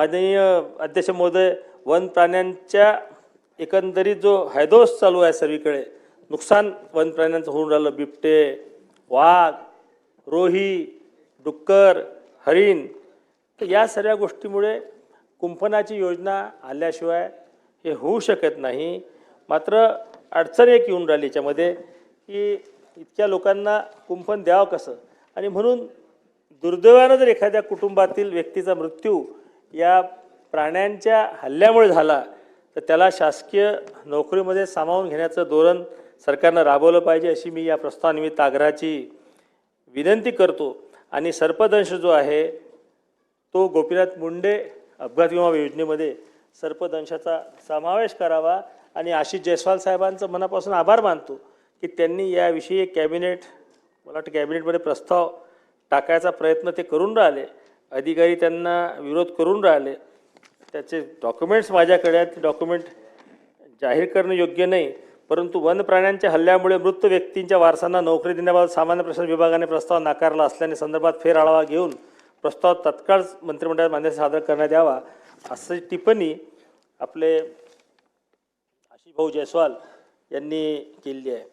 माननीय अध्यक्ष महोदय, वन प्राण्यांच्या एकंदरीत जो हैदोस चालू आहे सर्वीकडे, नुकसान वन प्राण्यांचं होऊन राहिलं, बिबटे, वाघ, रोही, डुक्कर, हरिण, तर या सर्व गोष्टीमुळे कुंपणाची योजना आल्याशिवाय हे होऊ शकत नाही. मात्र अडचण एक येऊन राहिली याच्यामध्ये की इतक्या लोकांना कुंपण द्यावं कसं, आणि म्हणून दुर्दैवानं जर एखाद्या कुटुंबातील व्यक्तीचा मृत्यू या प्राण्यांच्या हल्ल्यामुळे झाला तर त्याला शासकीय नोकरीमध्ये सामावून घेण्याचं धोरण सरकारनं राबवलं पाहिजे, अशी मी या प्रस्तावानिमित्त आग्रहाची विनंती करतो. आणि सर्पदंश जो आहे तो गोपीनाथ मुंडे अपघात विमा योजनेमध्ये सर्पदंशाचा समावेश करावा. आणि आशिष जयस्वाल साहेबांचं मनापासून आभार मानतो की त्यांनी याविषयी कॅबिनेट, मला वाटतं कॅबिनेटमध्ये प्रस्ताव टाकायचा प्रयत्न ते करून राहिले. अधिकारी त्यांना विरोध करून राहिले. त्याचे डॉक्युमेंट्स माझ्याकडे आहेत. ते डॉक्युमेंट जाहीर करणं योग्य नाही, परंतु वन प्राण्यांच्या हल्ल्यामुळे मृत व्यक्तींच्या वारसांना नोकरी देण्याबाबत सामान्य प्रशासन विभागाने प्रस्ताव नाकारला असल्याने संदर्भात फेरआढावा घेऊन प्रस्ताव तत्काळ मंत्रिमंडळात मान्यता सादर करण्यात यावा, अशी टिप्पणी आपले आशिष भाऊ जयस्वाल यांनी केली आहे.